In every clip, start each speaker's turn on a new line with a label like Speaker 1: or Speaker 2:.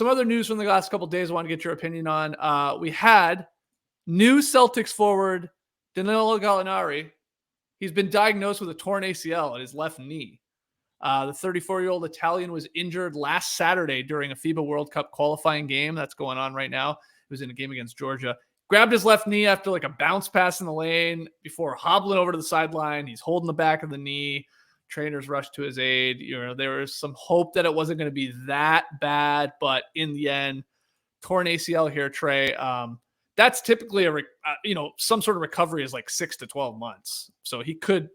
Speaker 1: Some other news from the last couple of days I want to get your opinion on. We had new Celtics forward Danilo Gallinari. He's been diagnosed with a torn ACL at his left knee. The 34-year-old Italian was injured last Saturday during a FIBA World Cup qualifying game that's going on right now. He was in a game against Georgia. Grabbed his left knee after like a bounce pass in the lane before hobbling over to the sideline. He's holding the back of the knee. Trainers rushed to his aid. There was some hope that it wasn't going to be that bad, but in the end, torn ACL here, Trey. That's typically some sort of recovery is like 6 to 12 months. So he could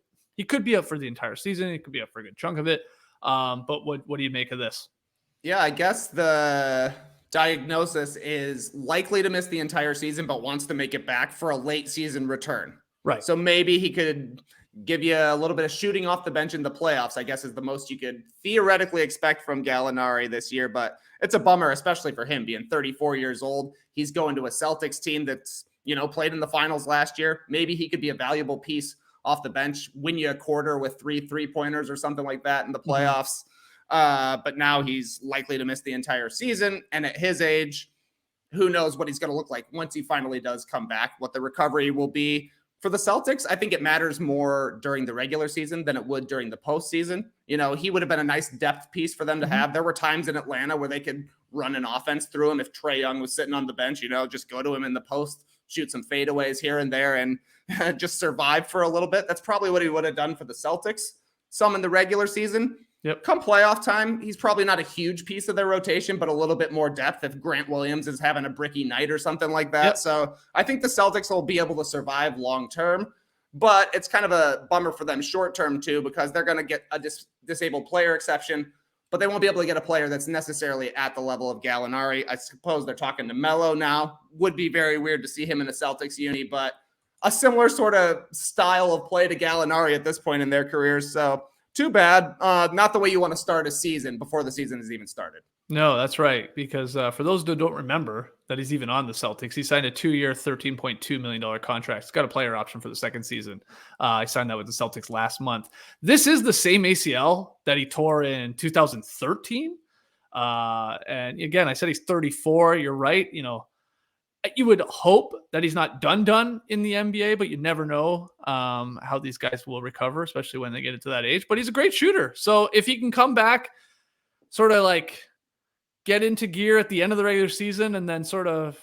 Speaker 1: be up for the entire season. He could be up for a good chunk of it. But what do you make of this?
Speaker 2: Yeah, I guess the diagnosis is likely to miss the entire season, but wants to make it back for a late season return.
Speaker 1: Right.
Speaker 2: So maybe he could give you a little bit of shooting off the bench in the playoffs, I guess is the most you could theoretically expect from Gallinari this year. But it's a bummer, especially for him being 34 years old. He's going to a Celtics team that's, played in the finals last year. Maybe he could be a valuable piece off the bench, win you a quarter with 3 3-pointers or something like that in the playoffs. But now he's likely to miss the entire season. And at his age, who knows what he's going to look like once he finally does come back, what the recovery will be. For the Celtics, I think it matters more during the regular season than it would during the postseason. He would have been a nice depth piece for them to have. There were times in Atlanta where they could run an offense through him. If Trae Young was sitting on the bench, just go to him in the post, shoot some fadeaways here and there, and just survive for a little bit. That's probably what he would have done for the Celtics. Some in the regular season.
Speaker 1: Yep.
Speaker 2: Come playoff time, he's probably not a huge piece of their rotation, but a little bit more depth if Grant Williams is having a bricky night or something like that.
Speaker 1: Yep.
Speaker 2: So I think the Celtics will be able to survive long term, but it's kind of a bummer for them short term too, because they're going to get a disabled player exception, but they won't be able to get a player that's necessarily at the level of Gallinari. I suppose they're talking to Melo now. Would be very weird to see him in a Celtics uni, but a similar sort of style of play to Gallinari at this point in their careers. So too bad. Not the way you want to start a season before the season has even started.
Speaker 1: No, that's right. Because for those who don't remember that he's even on the Celtics, he signed a 2-year, $13.2 million contract. He's got a player option for the second season. I signed that with the Celtics last month. This is the same ACL that he tore in 2013. And again, I said he's 34. You're right. You would hope that he's not done in the NBA, but you never know how these guys will recover, especially when they get into that age. But he's a great shooter. So if he can come back, sort of like get into gear at the end of the regular season and then sort of,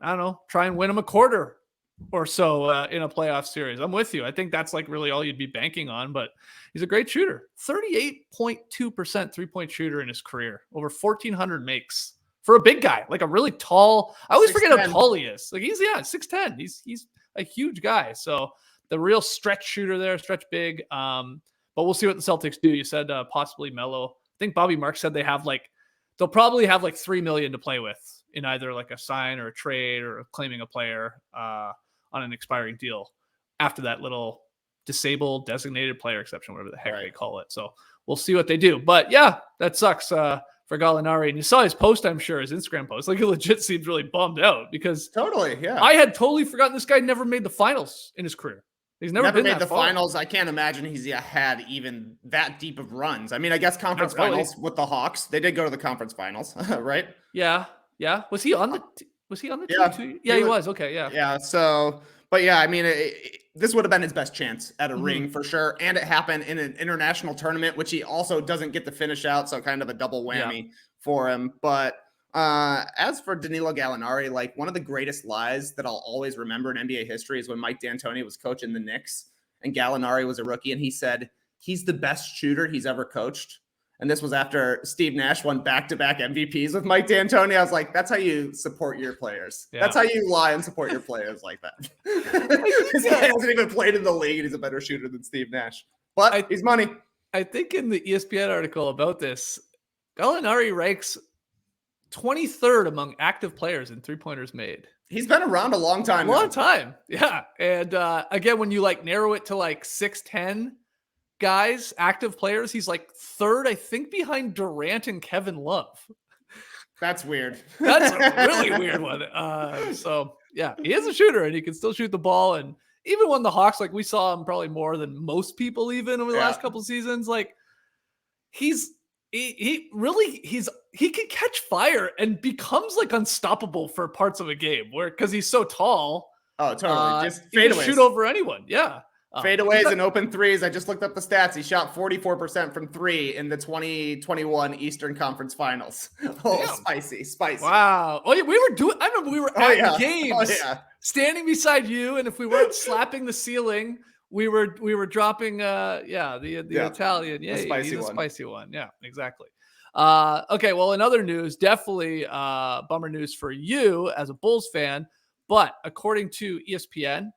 Speaker 1: try and win him a quarter or so in a playoff series. I'm with you. I think that's like really all you'd be banking on, but he's a great shooter. 38.2% three-point shooter in his career, over 1,400 makes. For a big guy, like a really tall, I always forget how tall he is. Like he's 6'10". He's a huge guy. So the real stretch shooter there, stretch big. But we'll see what the Celtics do. You said possibly Melo. I think Bobby Marks said they'll probably have like $3 million to play with in either like a sign or a trade or claiming a player on an expiring deal after that little disabled designated player exception, whatever the heck they call it. So we'll see what they do. But yeah, that sucks. For Gallinari, and you saw his post, I'm sure, his Instagram post. Like he legit seems really bummed out because I had totally forgotten this guy never made the finals in his career. He's never made the
Speaker 2: finals. I can't imagine he's had even that deep of runs. I mean, I guess conference finals with the Hawks. They did go to the conference finals, right?
Speaker 1: Yeah. Was he on the team too? Yeah, he was. Okay, yeah.
Speaker 2: Yeah. So, but yeah, I mean, this would have been his best chance at a ring for sure. And it happened in an international tournament, which he also doesn't get to finish out. So kind of a double whammy for him. But as for Danilo Gallinari, like one of the greatest lies that I'll always remember in NBA history is when Mike D'Antoni was coaching the Knicks and Gallinari was a rookie. And he said, he's the best shooter he's ever coached. And this was after Steve Nash won back-to-back MVPs with Mike D'Antoni. I was like, that's how you support your players. Yeah. That's how you lie and support your players like that. This guy hasn't even played in the league, and he's a better shooter than Steve Nash. But he's money.
Speaker 1: I think in the ESPN article about this, Gallinari ranks 23rd among active players in three-pointers made.
Speaker 2: He's been around a long time.
Speaker 1: Yeah. And again, when you narrow it to 6'10", guys, active players, he's third, I think, behind Durant and Kevin Love.
Speaker 2: That's weird.
Speaker 1: That's a really weird one. So yeah, he is a shooter and he can still shoot the ball. And even when the Hawks, we saw him probably more than most people even over the last couple of seasons, he's he really he can catch fire and becomes like unstoppable for parts of a game because he's so tall.
Speaker 2: Oh, totally. Just
Speaker 1: He can
Speaker 2: fadeaways.
Speaker 1: shoot over anyone. Yeah.
Speaker 2: Fadeaways and open threes. I just looked up the stats. He shot 44% from 3 in the 2021 Eastern Conference Finals. Oh,
Speaker 1: Damn.
Speaker 2: spicy.
Speaker 1: Wow. Oh, yeah, I remember we were at games standing beside you, and if we weren't slapping the ceiling, we were dropping the Italian. Yeah,
Speaker 2: he's a
Speaker 1: spicy one. Yeah, exactly. Okay, well, in other news, definitely bummer news for you as a Bulls fan, but according to ESPN,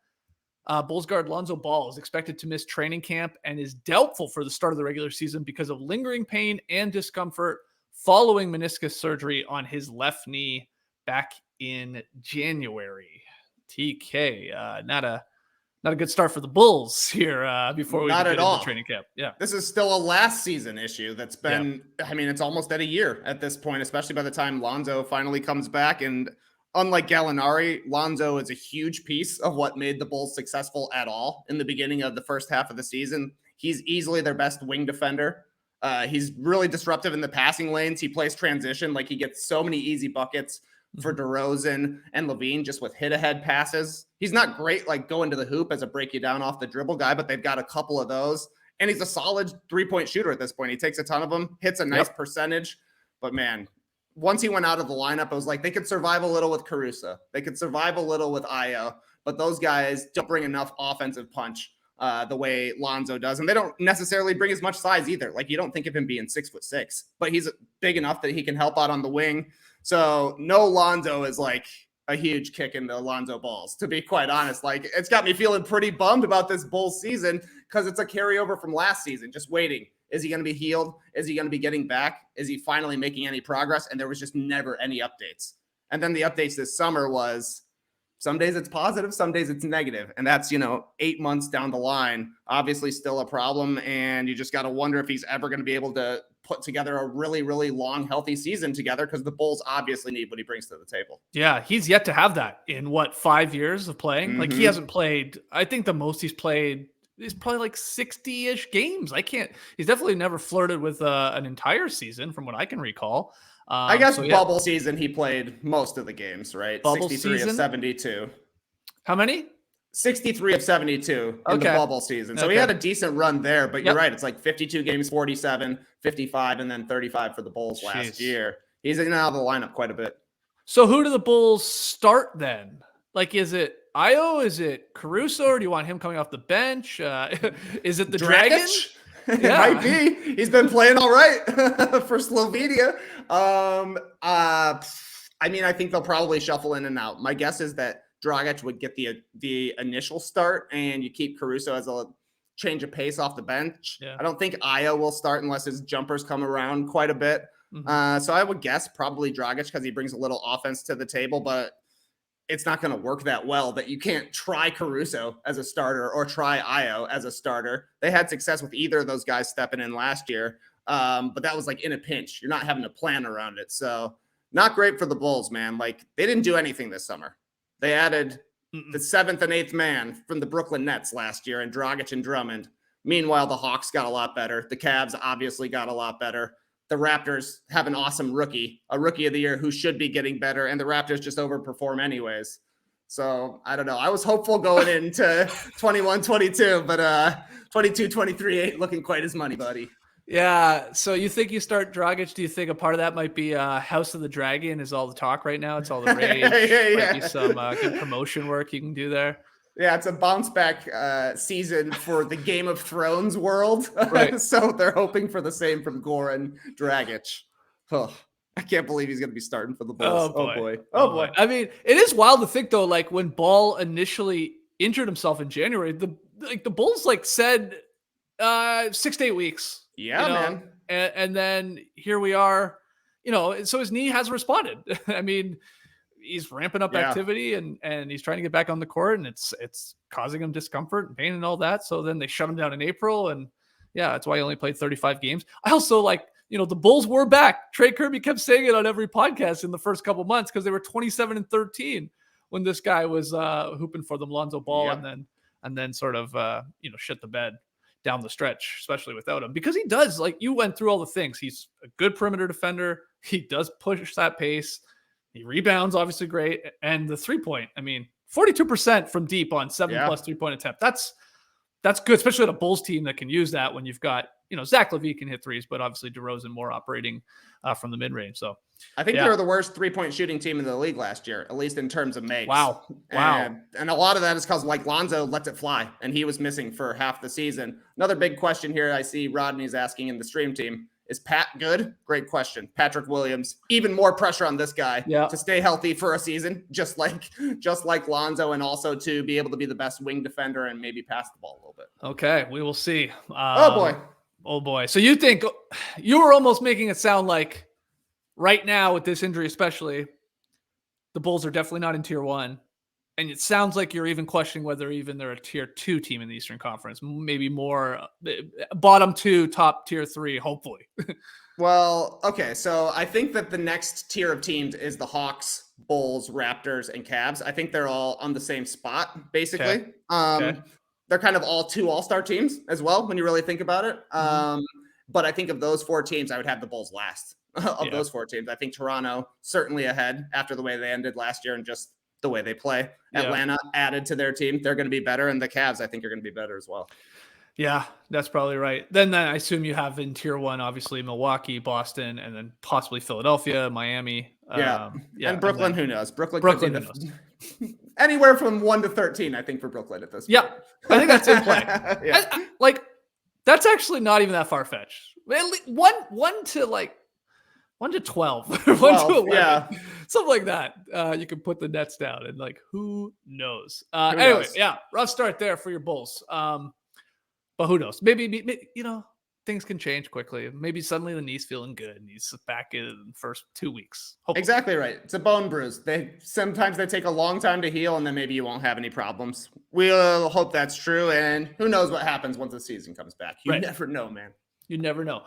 Speaker 1: Bulls guard Lonzo Ball is expected to miss training camp and is doubtful for the start of the regular season because of lingering pain and discomfort following meniscus surgery on his left knee back in January. TK, not a good start for the Bulls here before we get into training camp. Yeah,
Speaker 2: this is still a last season issue that's been. Yeah. I mean, it's almost at a year at this point, especially by the time Lonzo finally comes back. And unlike Gallinari, Lonzo is a huge piece of what made the Bulls successful at all in the beginning of the first half of the season. He's easily their best wing defender. He's really disruptive in the passing lanes. He plays transition. Like, he gets so many easy buckets for DeRozan and Levine just with hit-ahead passes. He's not great, like, going to the hoop as a break-you-down off the dribble guy, but they've got a couple of those. And he's a solid three-point shooter at this point. He takes a ton of them, hits a nice percentage. But, man, once he went out of the lineup, it was like they could survive a little with Caruso. They could survive a little with Ayo. But those guys don't bring enough offensive punch the way Lonzo does. And they don't necessarily bring as much size either. Like, you don't think of him being 6'6", but he's big enough that he can help out on the wing. So no Lonzo is like a huge kick in the Lonzo balls, to be quite honest. Like, it's got me feeling pretty bummed about this Bulls season because it's a carryover from last season, just waiting. Is he going to be healed? Is he going to be getting back? Is he finally making any progress? And there was just never any updates. And then the updates this summer was some days it's positive, some days it's negative. And that's, 8 months down the line, obviously still a problem. And you just got to wonder if he's ever going to be able to put together a really, really long, healthy season together, because the Bulls obviously need what he brings to the table.
Speaker 1: Yeah, he's yet to have that in 5 years of playing. Like, he hasn't played, I think the most he's played is probably like 60-ish games. He's definitely never flirted with an entire season from what I can recall.
Speaker 2: I guess bubble season, he played most of the games, right?
Speaker 1: Bubble
Speaker 2: 63
Speaker 1: season?
Speaker 2: of 72.
Speaker 1: How many?
Speaker 2: 63 of 72 in the bubble season. So he had a decent run there, but you're right. It's like 52 games, 47, 55, and then 35 for the Bulls last year. He's in and out of the lineup quite a bit.
Speaker 1: So who do the Bulls start then? Like, is it Ayo? Is it Caruso? Or do you want him coming off the bench? Is it the Dragon?
Speaker 2: It might be. He's been playing all right for Slovenia. I think they'll probably shuffle in and out. My guess is that Dragic would get the initial start, and you keep Caruso as a change of pace off the bench. Yeah. I don't think Ayo will start unless his jumpers come around quite a bit. So I would guess probably Dragic, because he brings a little offense to the table, but it's not going to work that well that you can't try Caruso as a starter or try Ayo as a starter. They had success with either of those guys stepping in last year, but that was like in a pinch. You're not having to plan around it. So not great for the Bulls, man. Like, they didn't do anything this summer. They added the 7th and 8th man from the Brooklyn Nets last year, and Dragic and Drummond. Meanwhile, the Hawks got a lot better. The Cavs obviously got a lot better. The Raptors have an awesome rookie, a rookie of the year who should be getting better, and the Raptors just overperform anyways. So I don't know. I was hopeful going into 21-22, but 22-23 ain't looking quite as money, buddy.
Speaker 1: Yeah. So you think you start Dragic? Do you think a part of that might be House of the Dragon is all the talk right now? It's all the rage. Might be some good promotion work you can do there.
Speaker 2: Yeah, it's a bounce back season for the Game of Thrones world. Right. So they're hoping for the same from Goran Dragic. Oh, I can't believe he's going to be starting for the Bulls. Oh boy.
Speaker 1: I mean, it is wild to think though, like when Ball initially injured himself in January, the Bulls said 6 to 8 weeks.
Speaker 2: Yeah, man.
Speaker 1: And then here we are, so his knee has responded. I mean, he's ramping up activity and he's trying to get back on the court, and it's causing him discomfort and pain and all that. So then they shut him down in April, and that's why he only played 35 games. I also the Bulls were back. Trey Kirby kept saying it on every podcast in the first couple months, because they were 27-13 when this guy was hooping for them, Lonzo Ball, and then sort of shit the bed. down the stretch, especially without him, because he does, like you went through all the things. He's a good perimeter defender. He does push that pace. He rebounds, obviously great. And the 3-point, I mean, 42% from deep on 7+ 3-point attempt. That's good, especially at a Bulls team that can use that when you've got, Zach LaVine can hit threes, but obviously DeRozan more operating from the mid-range. So
Speaker 2: I think they were the worst 3-point shooting team in the league last year, at least in terms of makes.
Speaker 1: Wow.
Speaker 2: And a lot of that is because like Lonzo lets it fly, and he was missing for half the season. Another big question here I see Rodney's asking in the stream team. Is Pat good? Great question. Patrick Williams, even more pressure on this guy to stay healthy for a season, just like Lonzo, and also to be able to be the best wing defender and maybe pass the ball a little bit.
Speaker 1: Okay, we will see.
Speaker 2: Oh
Speaker 1: boy. So you think you were almost making it sound like right now with this injury, especially, the Bulls are definitely not in tier 1. And it sounds like you're even questioning whether even they're a tier 2 team in the Eastern Conference, maybe more bottom 2, top tier 3, hopefully.
Speaker 2: Well, okay. So I think that the next tier of teams is the Hawks, Bulls, Raptors, and Cavs. I think they're all on the same spot, basically.
Speaker 1: Okay.
Speaker 2: They're kind of all 2 all-star teams as well, when you really think about it. But I think of those 4 teams, I would have the Bulls last of those 4 teams. I think Toronto certainly ahead after the way they ended last year and just the way they play. Atlanta added to their team. They're going to be better. And the Cavs, I think, are going to be better as well.
Speaker 1: Yeah, that's probably right. Then I assume you have in tier 1, obviously Milwaukee, Boston, and then possibly Philadelphia, Miami.
Speaker 2: And Brooklyn, and then, who knows? Brooklyn
Speaker 1: who knows?
Speaker 2: Anywhere from 1 to 13, I think, for Brooklyn at this point.
Speaker 1: Yeah, I think that's in play. That's actually not even that far-fetched. 1 to 12, 1 to 11, something like that. You can put the Nets down, and who knows? Anyway, rough start there for your Bulls. But who knows? Maybe things can change quickly. Maybe suddenly the knee's feeling good, and he's back in the first 2 weeks. Hopefully.
Speaker 2: Exactly right. It's a bone bruise. Sometimes they take a long time to heal, and then maybe you won't have any problems. We'll hope that's true, and who knows what happens once the season comes back. You never know, man.
Speaker 1: You never know.